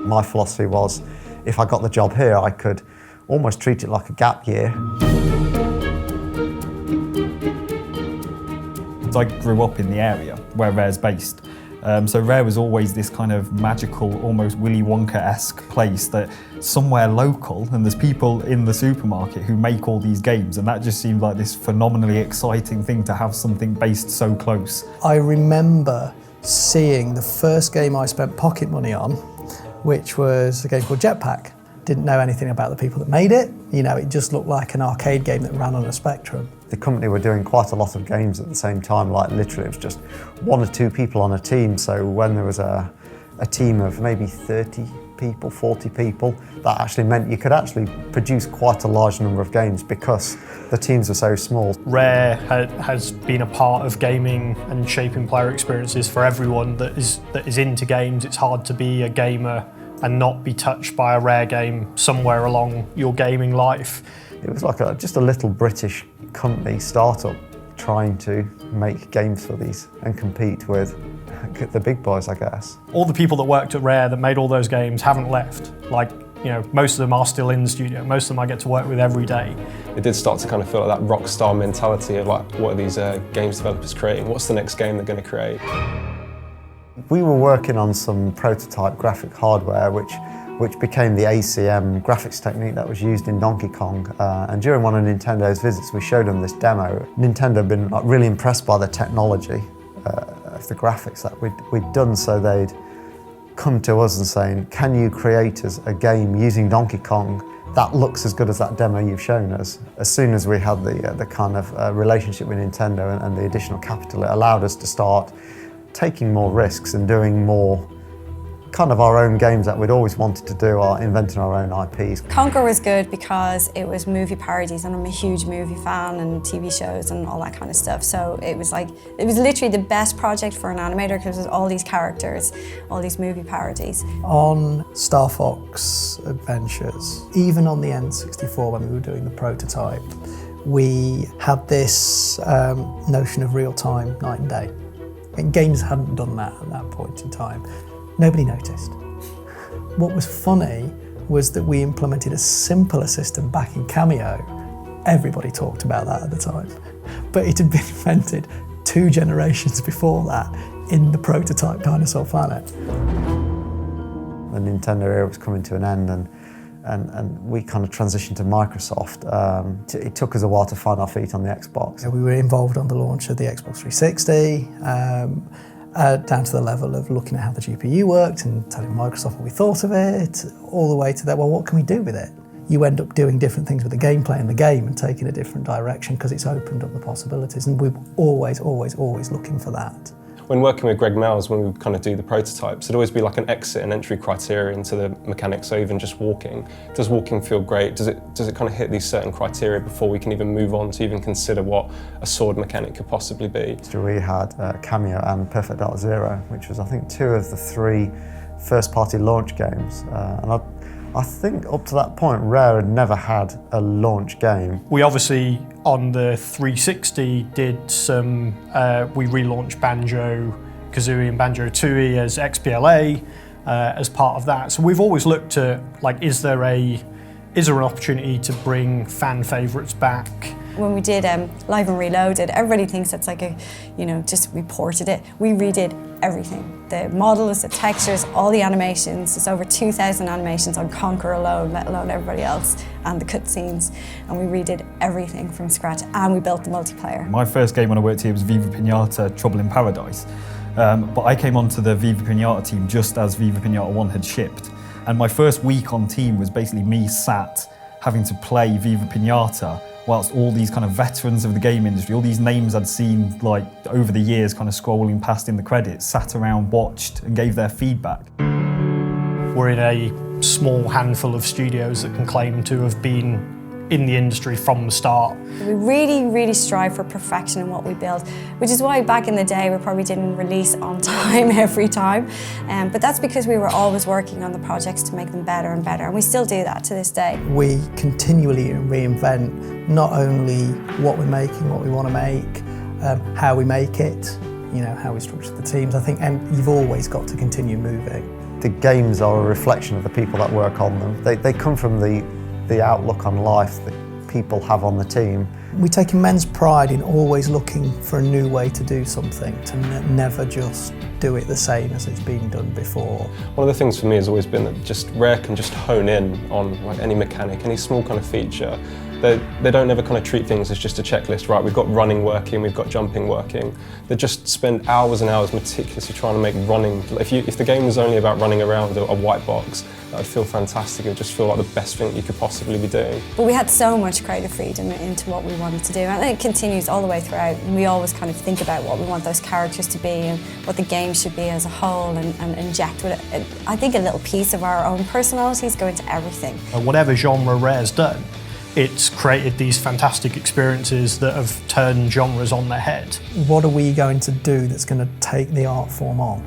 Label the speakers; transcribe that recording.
Speaker 1: My philosophy was, if I got the job here, I could almost treat it like a gap year.
Speaker 2: I grew up in the area where Rare's based. So Rare was always this kind of magical, almost Willy Wonka-esque place that somewhere local, and there's people in the supermarket who make all these games, and that just seemed like this phenomenally exciting thing to have something based so close.
Speaker 3: I remember seeing the first game I spent pocket money on, which was a game called Jetpack. Didn't know anything about the people that made it. You know, it just looked like an arcade game that ran on a Spectrum.
Speaker 1: The company were doing quite a lot of games at the same time, like literally it was just 1 or 2 people on a team. So when there was a team of maybe 30 people, 40 people, that actually meant you could actually produce quite a large number of games because the teams were so small.
Speaker 4: Rare has been a part of gaming and shaping player experiences for everyone that is into games. It's hard to be a gamer and not be touched by a Rare game somewhere along your gaming life.
Speaker 1: It was like just a little British company startup trying to make games for these and compete with the big boys, I guess.
Speaker 4: All the people that worked at Rare that made all those games haven't left. Like, you know, most of them are still in the studio. Most of them I get to work with every day.
Speaker 5: It did start to kind of feel like that rock star mentality of like, what are these games developers creating? What's the next game they're going to create?
Speaker 1: We were working on some prototype graphic hardware which became the ACM graphics technique that was used in Donkey Kong. And during one of Nintendo's visits, we showed them this demo. Nintendo had been really impressed by the technology of the graphics that we'd done, so they'd come to us and saying, can you create us a game using Donkey Kong that looks as good as that demo you've shown us? As soon as we had the kind of relationship with Nintendo and the additional capital, it allowed us to start taking more risks and doing more kind of our own games that we'd always wanted to do, inventing our own IPs.
Speaker 6: Conquer was good because it was movie parodies, and I'm a huge movie fan and TV shows and all that kind of stuff. So it was literally the best project for an animator because there's all these characters, all these movie parodies.
Speaker 3: On Star Fox Adventures, even on the N64 when we were doing the prototype, we had this notion of real time, night and day. And games hadn't done that at that point in time. Nobody noticed. What was funny was that we implemented a simpler system back in Cameo. Everybody talked about that at the time. But it had been invented 2 generations before that in the prototype Dinosaur Planet.
Speaker 1: The Nintendo era was coming to an end and we kind of transitioned to Microsoft. It took us a while to find our feet on the Xbox.
Speaker 3: We were involved on the launch of the Xbox 360, down to the level of looking at how the GPU worked and telling Microsoft what we thought of it, all the way to that, well, what can we do with it? You end up doing different things with the gameplay in the game and taking a different direction because it's opened up the possibilities, and we're always looking for that.
Speaker 5: When working with Greg Miles, when we kind of do the prototypes, it'd always be like an exit and entry criteria into the mechanics. So even just walking, does walking feel great? Does it kind of hit these certain criteria before we can even move on to even consider what a sword mechanic could possibly be?
Speaker 1: We had Cameo and Perfect Dark Zero, which was I think 2 of the 3 first-party launch games, and I think up to that point, Rare had never had a launch game.
Speaker 4: We obviously, on the 360, did some, we relaunched Banjo Kazooie and Banjo Tooie as XBLA as part of that. So we've always looked at, like, is there an opportunity to bring fan favourites back?
Speaker 6: When we did Live and Reloaded, everybody thinks that's like just we ported it. We redid everything. The models, the textures, all the animations. There's over 2,000 animations on Conquer alone, let alone everybody else, and the cutscenes. And we redid everything from scratch, and we built the multiplayer.
Speaker 2: My first game when I worked here was Viva Pinata, Trouble in Paradise. But I came onto the Viva Pinata team just as Viva Pinata 1 had shipped. And my first week on team was basically me sat having to play Viva Pinata whilst all these kind of veterans of the game industry, all these names I'd seen like over the years kind of scrolling past in the credits, sat around, watched and gave their feedback.
Speaker 4: We're in a small handful of studios that can claim to have been in the industry from the start.
Speaker 6: We really strive for perfection in what we build, which is why back in the day we probably didn't release on time every time. But that's because we were always working on the projects to make them better and better, and we still do that to this day.
Speaker 3: We continually reinvent not only what we're making, what we want to make, how we make it. you know, how we structure the teams. I think, and you've always got to continue moving.
Speaker 1: The games are a reflection of the people that work on them. They come from the outlook on life that people have on the team.
Speaker 3: We take immense pride in always looking for a new way to do something, to never just do it the same as it's been done before.
Speaker 5: One of the things for me has always been that just Rare can just hone in on like any mechanic, any small kind of feature. They don't ever kind of treat things as just a checklist, right? We've got running working, we've got jumping working. They just spend hours and hours meticulously trying to make running. If the game was only about running around a white box, that would feel fantastic. It would just feel like the best thing you could possibly be doing.
Speaker 6: But we had so much creative freedom into what we wanted to do, and it continues all the way throughout. And we always kind of think about what we want those characters to be and what the game should be as a whole, and inject with it. I think a little piece of our own personalities go into everything.
Speaker 4: Whatever genre Rare's done, it's created these fantastic experiences that have turned genres on their head.
Speaker 3: What are we going to do that's going to take the art form on?